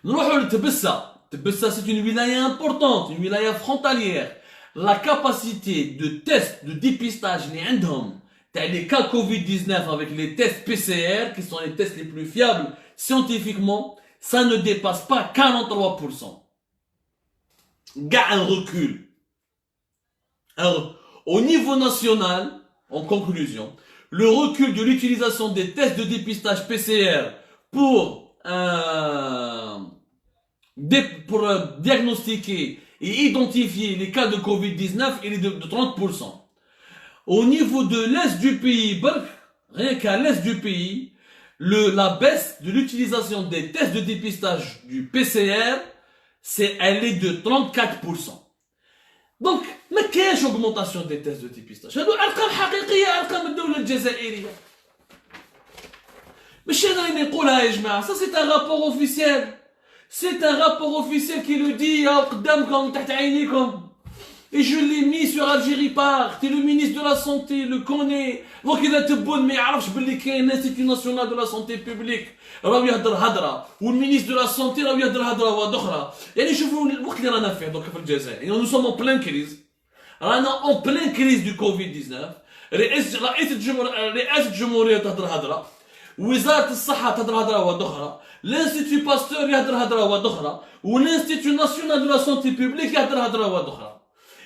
Speaker 1: نروحوا لتبسة. تبسة c'est une wilaya importante, une wilaya frontalière. La capacité de tests de dépistage اللي عندهم تاع les cas Covid-19 avec les tests PCR qui sont les tests les plus fiables scientifiquement, ça ne dépasse pas 43%. Un recul. Alors, au niveau national, en conclusion, le recul de l'utilisation des tests de dépistage PCR pour diagnostiquer et identifier les cas de Covid-19, il est de 30%. Au niveau de l'est du pays, rien qu'à l'est du pays, la baisse de l'utilisation des tests de dépistage du PCR, elle est de 34%. Donc, ما كاينش augmentation des tests de dépistage. هادو ارقام حقيقيه ارقام الدوله الجزائريه. ماشي انا اللي نقولها يا جماعه، ça c'est un rapport officiel. C'est un rapport officiel qui le dit قدامكم تحت عينيكم. Et je l'ai mis sur Algérie Part. Et le ministre de la Santé le connaît. Donc il a été bon, mais يعرفش باللي كاين l'Institut national de la santé publique. راهو يهضر هضره والمينيستر دو لا سونتي راهو يهضر هضره واحده اخرى. يعني شوفوا الوقت اللي رانا فيه دوك في الجزائر. يعني nous sommes en pleine crise. رانا en pleine crise du Covid-19. رئاسة الجمهورية تهضر هضره. وزارة الصحة تهضر هضره واحده اخرى. L'Institut Pasteur يهضر هضره واحده اخرى. والإنستيتيو ناسيونال دو لا سونتي بوبليك يهضر هضره واحده اخرى.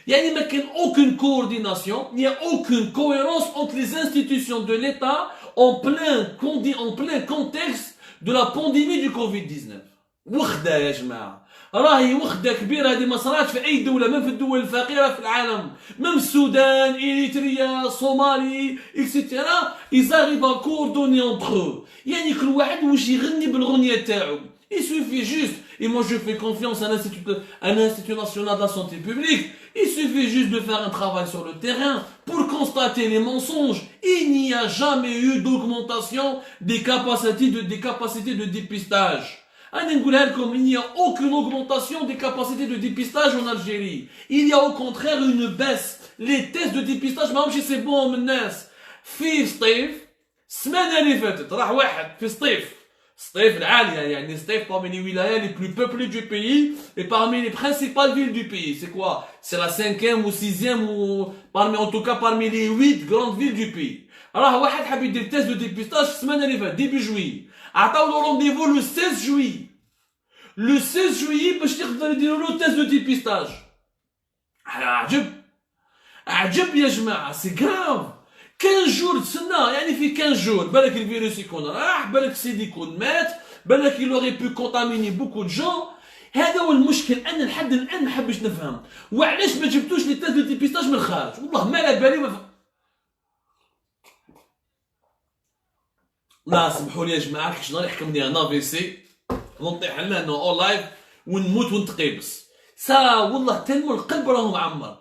Speaker 1: يعني ما كاين aucune coordination, il n'y a aucune cohérence entre les institutions de l'État en plein contexte de la pandémie du Covid-19. وخدة يا جماعة راهي وخدة كبيرة هذه ما صراتش في أي دولة من في الدول الفقيرة في العالم من السودان إريتريا صومالي إكسيتيرا ils arrivent à coordonner entre eux يعني كل واحد واش يغني بالغنية تاعو il suffit juste et moi je fais confiance à l'Institut national de la santé publique. Il suffit juste de faire un travail sur le terrain pour constater les mensonges. Il n'y a jamais eu d'augmentation des capacités de dépistage. Il n'y a aucune augmentation des capacités de dépistage en Algérie. Il y a au contraire une baisse. Les tests de dépistage, même si c'est bon, في صيف السمانة اللي فاتت راح واحد في صيف Stef العالية يعني Stef parmi les wilayas les plus peuplées du pays et parmi les principales villes du pays. C'est quoi? C'est la 5e ou 6e ou en tout cas parmi les 8 grandes villes du pays. Alors واحد حاب يدير تيست دو ديبيستاج السمانة اللي فاتت début juillet. عطاو له رونديفو le 16 juillet. Le 16 juillet باش يقدر يديروا له تيست دو ديبيستاج. عجب يا جماعة سي غراف. 15 jours تسنى يعني في 15 jours بالك الفيروس يكون راح بالك السيد يكون مات بالك il aurait pu contaminer beaucoup de gens. هذا هو المشكل. انا لحد الان ما حبش نفهم وعلاش ما جبتوش لي تيست دو ديبيستاج من الخارج. والله ما على بالي لا سمحوا لي يا جماعه كيفاش نهار يحكم لي انا في سي نطيح لنا اون لايف ونموت ونتقيبس سا والله تنمو القلب راهو معمر.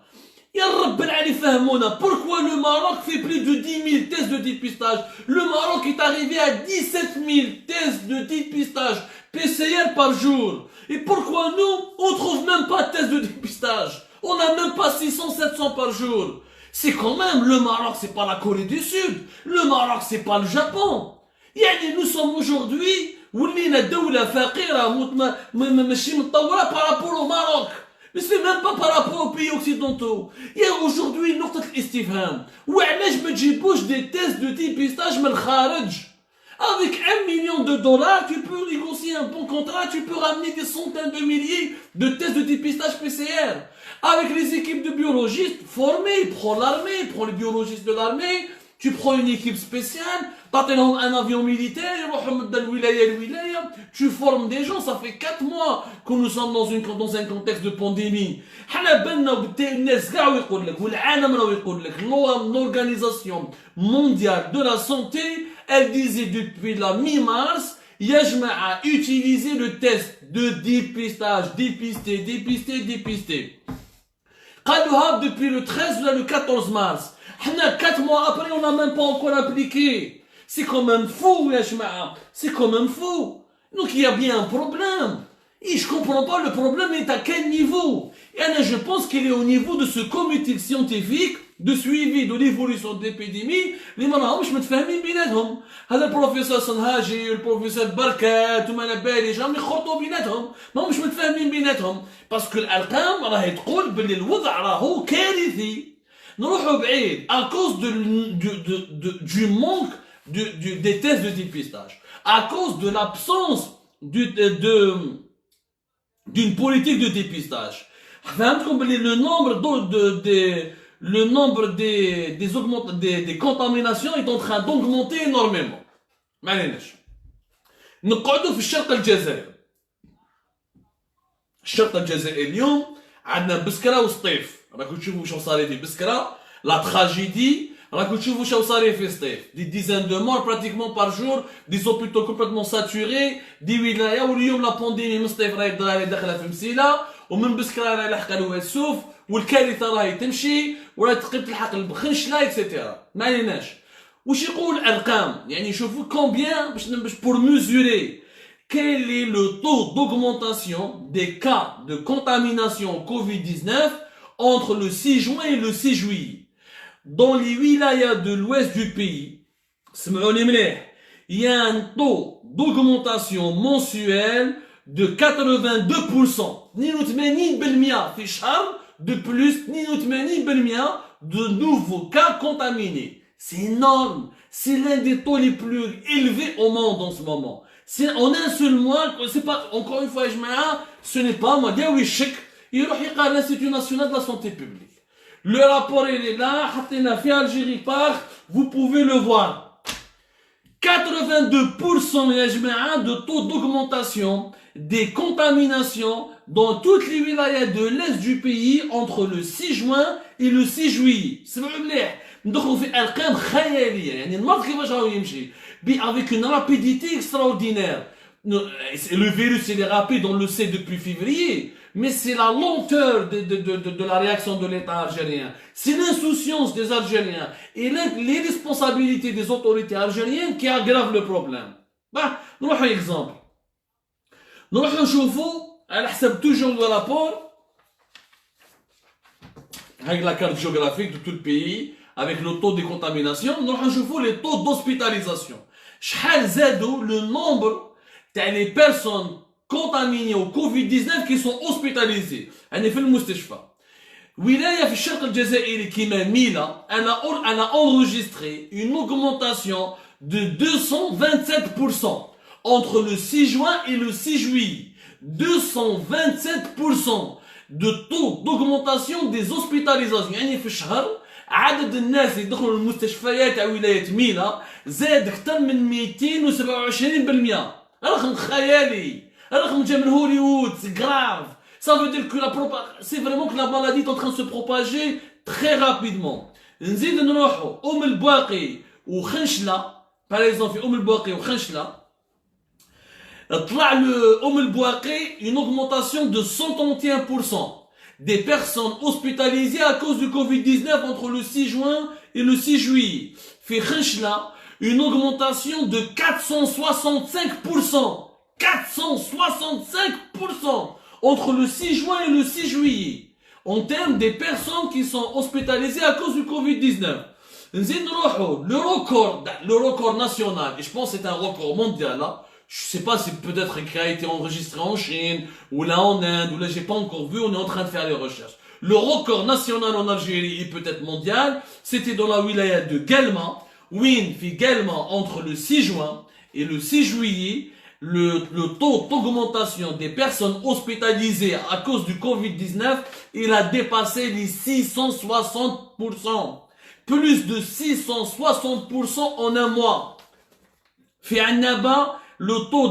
Speaker 1: يا رب العالي فهمونا. Pourquoi le Maroc fait plus de 10 000 tests de dépistage? Le Maroc est arrivé à 17 000 tests de dépistage PCR par jour. Et pourquoi nous, on trouve même pas de tests de dépistage? On n'a même pas 600, 700 par jour. C'est quand même, le Maroc c'est pas la Corée du Sud. Le Maroc c'est pas le Japon. يعني nous sommes aujourd'hui ولينا دولة فقيرة ماشي متطورة par rapport au Maroc. Mais c'est même pas par rapport aux pays occidentaux. Il y a aujourd'hui نقطة الاستفهام. وعلاش ما تجيبوش des tests de dépistage من الخارج؟ Avec 1 million de dollars, tu peux négocier un bon contrat, tu peux ramener des centaines de milliers de tests de dépistage PCR. Avec les équipes de biologistes formés, prends l'armée, prends les biologistes de l'armée, tu prends une équipe spéciale, تعطيلهم un avion militaire, يروحوا من الولاية لولاية, tu formes des gens, ça fait 4 mois que nous sommes dans un contexte de pandémie. حنا بالنا وبالتالي الناس كاع يقول لك والعالم راه يقول لك l'Organisation mondiale de la santé, elle disait depuis la mi-mars يا جماعة utiliser le test de dépistage, dépister. قالوها depuis le 13 ou le 14 mars. 4 mois après, on n'a même pas encore appliqué. C'est quand même fou, ya jma'a. C'est quand même fou. Donc il y a bien un problème. Et je comprends pas, le problème est à quel niveau? Et là, je pense qu'il est au niveau de ce comité scientifique de suivi de l'évolution de l'épidémie. Les gens مش متفاهمين بيناتهم. هذا البروفيسور صنهاجي والبروفيسور بركات وما على بالي جام يخرطوا بيناتهم. ماهمش متفاهمين بيناتهم. باسكو الارقام راهي تقول باللي الوضع راهو كارثي. نروحوا بعيد à cause du manque des tests de dépistage, à cause de l'absence d'une politique de dépistage. Le nombre des contaminations est en train d'augmenter énormément. ما عليناش نقعدوا في الشرق الجزائري اليوم عندنا بسكرة وسطيف. راكم تشوفوا واش صار في بسكرة لا تراجيدي. راكم تشوفوا واش صار في سطيف. دي ديزان دو مور براتيكمون بار جور. دي زوبيتو كومبليتمون ساتوري. دي ولاية واليوم لا بانديمي من سطيف راهي داخلة في مسيلة ومن بسكرة راهي لاحقة لواد السوف والكارثة راهي تمشي وراهي تقريب تلحق البخنشلة اكسيتيرا. ما عليناش واش يقول الارقام. يعني شوفوا كومبيان باش بور ميزوري quel est le taux d'augmentation des cas de contamination Covid-19 entre le 6 juin et le 6 juillet. Dans les wilayas de l'ouest du pays, il y a un taux d'augmentation mensuelle de 82%. 82% في شهر de plus 82% de nouveaux cas contaminés. C'est énorme. C'est l'un des taux les plus élevés au monde en ce moment. C'est en un seul mois, c'est pas, encore une fois, ce n'est pas moi, il y a l'Institut national de la santé publique. Le rapport il est là, Algérie Park, vous pouvez le voir. 82% de taux d'augmentation des contaminations dans toutes les wilayas de l'est du pays entre le 6 juin et le 6 juillet. C'est مليح. ندخلوا في ارقام خياليه يعني المرض كيفاش راهو يمشي avec une rapidité extraordinaire. Le virus il est rapide, on le sait depuis février, mais c'est la lenteur de la réaction de l'État algérien. C'est l'insouciance des Algériens et l'irresponsabilité des autorités algériennes qui aggrave le problème. نروحوا exemple. نروحوا نشوفوا على حسب toujours le rapport avec la carte géographique de tout le pays avec le taux de contamination. نروحوا نشوفوا les taux d'hospitalisation. شحال زادوا le nombre les personnes contaminées au Covid-19 qui sont hospitalisées. يعني في المستشفى. ولاية في الشرق الجزائري كيما ميلا elle a enregistré une augmentation de 227% entre le 6 juin et le 6 juillet. 227% de taux d'augmentation des hospitalisations. يعني في الشهر عدد الناس اللي يدخلوا المستشفيات تاع ولاية ميلا زاد أكثر من 227%. رقم خيالي. رقم جا من هوليوود. C'est grave. Ça veut dire que c'est vraiment que la maladie est en train de se propager très rapidement. نزيد نروحوا البواقي وخنشلة. Par exemple في البواقي وخنشلة طلع البواقي une augmentation de 131% des personnes hospitalisées à cause du Covid-19 entre le 6 juin et le 6 juillet. في خنشلة une augmentation de 465%. 465% entre le 6 juin et le 6 juillet. En termes des personnes qui sont hospitalisées à cause du Covid-19. Le record national, et je pense que c'est un record mondial, là. Je sais pas si peut-être qu'il a été enregistré en Chine, ou là en Inde, ou là j'ai pas encore vu, on est en train de faire les recherches. Le record national en Algérie et peut-être mondial, c'était dans la wilaya de Guelma. Win fit Guelma entre le 6 juin et le 6 juillet. Le taux d'augmentation des personnes hospitalisées à cause du Covid-19, il a dépassé les 660%. Plus de 660% en un mois. Fi Annaba, le taux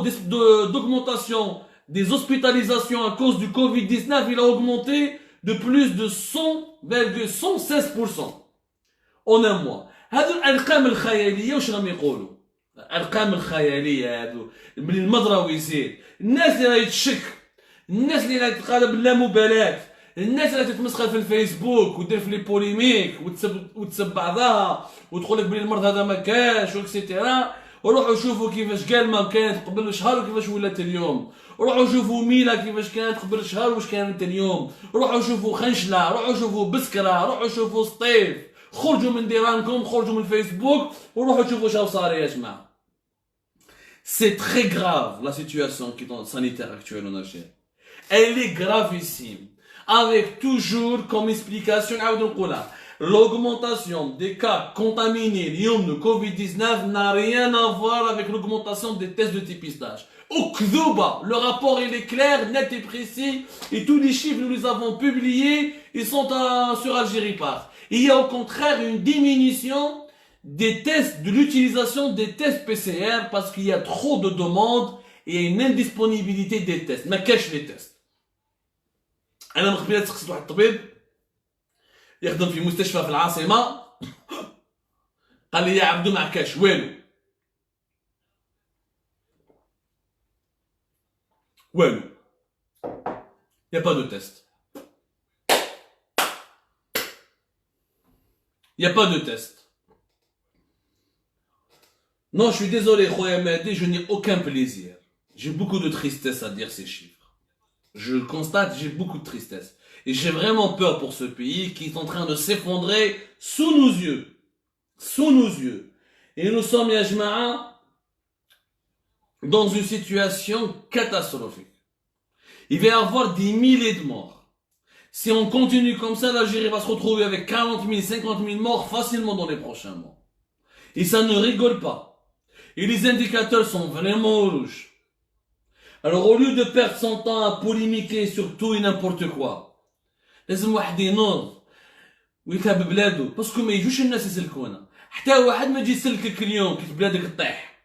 Speaker 1: d'augmentation des hospitalisations à cause du Covid-19, il a augmenté de plus de 100,116% en un mois. هذو الأرقام الخيالية وش راهم يقولوا؟ الأرقام الخيالية هذو من المضرب يزيد. الناس اللي راهي تشك، الناس اللي راهي تقالب اللامبالاة، الناس اللي تتمسخر في الفيسبوك ودير في لي بوليميك وتسب بعضها وتقول لك بلي المرض هذا ما كاش واكسيتيرا. وروحوا شوفوا كيفاش قالما كانت قبل شهر وكيفاش ولات اليوم. روحوا شوفوا ميلا كيفاش كانت قبل شهر واش كانت اليوم. روحوا شوفوا خنشلة، روحوا شوفوا بسكرة، روحوا شوفوا سطيف. خرجوا من ديرانكم، خرجوا من الفيسبوك وروحوا شوفوا شنو صار يا جماعة. C'est très grave la situation sanitaire actuelle en Algérie. Elle est gravissime. Avec toujours comme explication l'augmentation des cas contaminés liés au Covid-19 n'a rien à voir avec l'augmentation des tests de dépistage. Au Kdouba, le rapport il est clair, net et précis, et tous les chiffres nous les avons publiés, ils sont sur Algérie Park. Il y a au contraire une diminution des tests, de l'utilisation des tests PCR parce qu'il y a trop de demandes et une indisponibilité des tests. ما كاش les tests. أنا من قبيلة سقسيت واحد الطبيب يخدم في مستشفى في العاصمة قال لي يا عبدو ما كاش والو. والو. Il n'y a pas de test. Il n'y a pas de test. Non, je suis désolé, Khoya Mahdi, je n'ai aucun plaisir. J'ai beaucoup de tristesse à dire ces chiffres. Je le constate, j'ai beaucoup de tristesse. Et j'ai vraiment peur pour ce pays qui est en train de s'effondrer sous nos yeux. Sous nos yeux. Et nous sommes, ya jama'a, dans une situation catastrophique. Il va y avoir des milliers de morts. Si on continue comme ça, l'Algérie va se retrouver avec 40 000, 50 000 morts facilement dans les prochains mois. Et ça ne rigole pas. Et les indicateurs sont vraiment rouges. Alors au lieu de perdre son temps à polémiquer sur tout et n'importe quoi, لازم واحد ينوض ويتابع بلادو باسكو ما يجوش الناس يسلكونا حتى واحد ما يجي يسلكك اليوم كيف بلادك طيح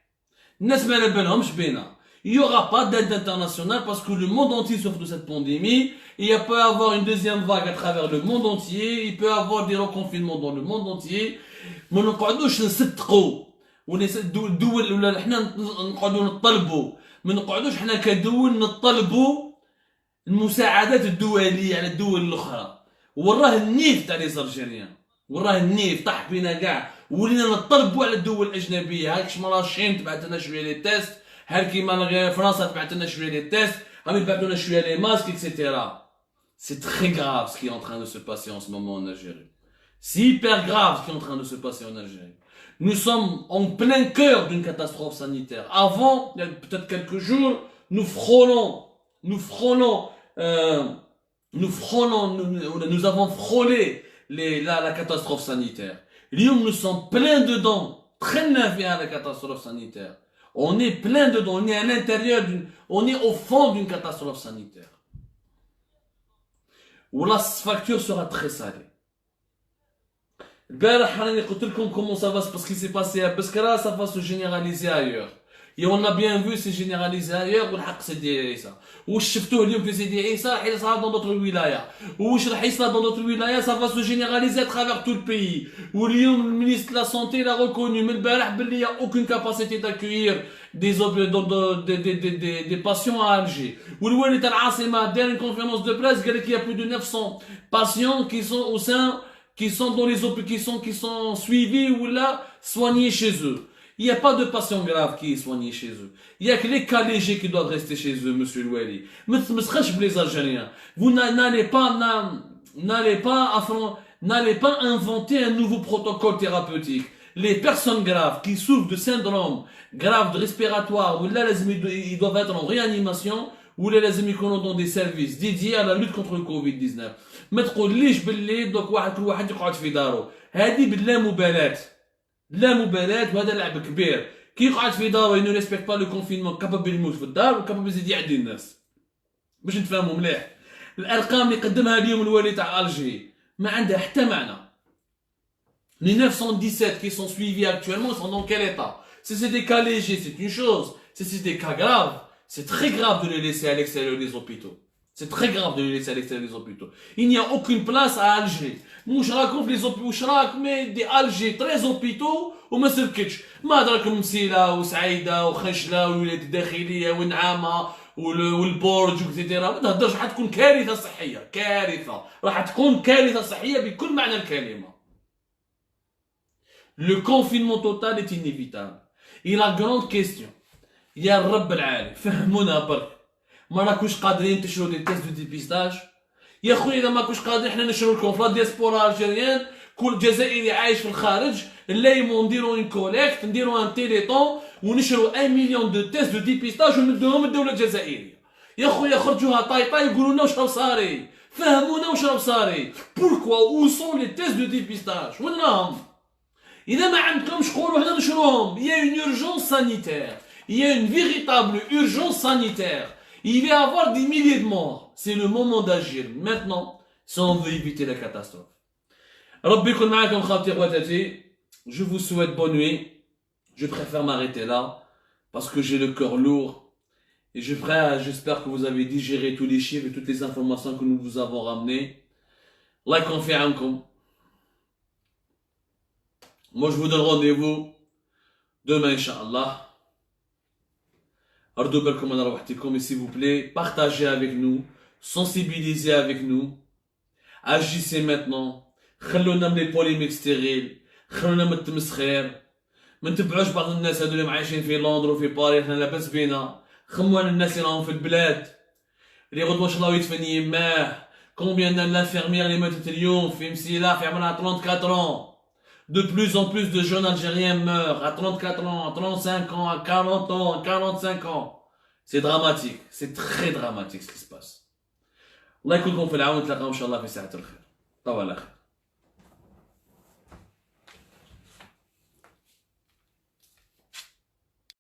Speaker 1: الناس ما على بالهمش بينا il y aura pas d'aide internationale parce que le monde entier souffre de cette pandémie et il peut y avoir une deuxième vague à travers le monde entier il peut y avoir des reconfinements dans le monde entier ما نقعدوش نصدقوا الدول ولا حنا نقعدوا نطلبوا ما نقعدوش حنا كدول نطلبوا المساعدات الدوليه على الدول الاخرى وراه النيف تاع لي زالجيريان وراه النيف طاح بينا كاع ولينا نطلبوا على الدول الاجنبيه هاك شمرا الصين تبعت لنا شويه لي تيست هاك كيما فرنسا تبعت لنا شويه لي تيست هم يبعثوا لنا شويه لي ماسك اكسيتيرا سي تري غراف ce qui est en train de se passer en ce moment en Algérie c'est hyper grave ce qui est en train de se passer en Algérie. Nous sommes en plein cœur d'une catastrophe sanitaire. Avant, il y a peut-être quelques jours, nous avons frôlé la catastrophe sanitaire. Nous sommes pleins dedans, très nerveux à la catastrophe sanitaire. On est plein dedans, on est à l'intérieur on est au fond d'une catastrophe sanitaire. Où la facture sera très salée. البارح راني قلت لكم comment ça va parce qu'il s'est passé à Beskara ça va se généraliser ailleurs et on a bien vu c'est généralisé ailleurs والحق سيدي عيسى واش شفتوه اليوم في سيدي عيسى راح يصرى dans d'autres ولايات واش راح يصرى dans d'autres ولايات ça va se généraliser à travers tout le pays واليوم le ministre de la santé il a reconnu من البارح باللي y a aucune capacité d'accueillir des patients à Alger والوالي تاع العاصمه دار une conférence de presse قال لك il y a plus de 900 patients qui sont au sein qui sont dans les hôpitaux, qui sont suivis ou là, soignés chez eux. Il n'y a pas de patients graves qui sont soignés chez eux. Il n'y a que les cas légers qui doivent rester chez eux, monsieur Louali. Mais les Algériens, vous n'allez pas inventer un nouveau protocole thérapeutique. Les personnes graves qui souffrent de syndrome grave de respiratoire, ou là, ils doivent être en réanimation, ou là, ils sont dans des services dédiés à la lutte contre le Covid-19. ما تقوليش باللي دوك كل واحد يقعد في دارو هذه باللا مبالاة لا مبالاة وهذا لعب كبير كي يقعد في دارو انه ريسبكت با لو كونفينمون كابابل يموت في الدار وكابابل يزيد يعدي الناس باش نتفاهموا مليح الارقام اللي قدمها اليوم الوالي تاع الجي ما عندها حتى معنى les 917 qui sont suivis actuellement sont dans quel état si c'est des cas légers c'est une chose si c'est des cas graves c'est très grave de les laisser à l'extérieur des hôpitaux. C'est très grave de les laisser à l'extérieur des hôpitaux. Il n'y a aucune place à Alger. مش راكم في les hôpitaux واش راك مي دي Alger 13 hôpitaux وما سلكتش. ما هضركم مسيلة وسعيدة وخشلة والولايات الداخلية والنعامة والبرج وكذا ما تهضرش راح تكون كارثة صحية كارثة راح تكون كارثة صحية بكل معنى الكلمة. Le confinement total est inévitable. Et la grande question يا الرب العالي فهمونا برك ما راكوش قادرين تشرو دي تيست دو ديبيستاج يا خويا اذا ما كوش قادرين حنا نشرو لكم في لا ديسبورا الجيريان كل جزائري عايش في الخارج نلايمو نديرو ان كوليكت نديرو ان تيليطون ونشرو 1 مليون دو تيست دو ديبيستاج وندوهم للدوله الجزائريه يا خويا خرجوها طايطا يقولوا لنا واش راه صاري فهمونا واش راه صاري بوركوا او سون لي تيست دو ديبيستاج وين راهم اذا ما عندكمش قولوا حنا نشروهم يا اون urgence sanitaire il y a une véritable urgence sanitaire. Il va y avoir des milliers de morts. C'est le moment d'agir. Maintenant, si on veut éviter la catastrophe. ربي يكون معكم خاوتي خواتاتي. Je vous souhaite bonne nuit. Je préfère m'arrêter là parce que j'ai le cœur lourd. Et j'espère que vous avez digéré tous les chiffres et toutes les informations que nous vous avons ramenées. Allah يكون في عونكم. Moi je vous donne rendez-vous demain Inch'Allah. Ardou بالكم على روحتكم et s'il vous plaît, partagez avec nous, sensibilisez avec nous, agissez maintenant, خلونا من les polémiques stériles, خلونا من التمسخير, ما نتبعوش بعض الناس هذول اللي عايشين في لندن وفي باريس حنا لاباس بينا, خموا الناس اللي راهم في البلاد, اللي غدوة ان شاء الله يتفني يماه, Combien d'infirmières les mettent اليوم في مسيلة في عمرها 34 ans. De plus en plus de jeunes Algériens meurent à 34 ans, à 35 ans, à 40 ans, à 45 ans. C'est dramatique, c'est très dramatique ce qui se passe. الله يكونكم في العون، نتلاقاو ان شاء الله في ساعة الخير. طول الاخر.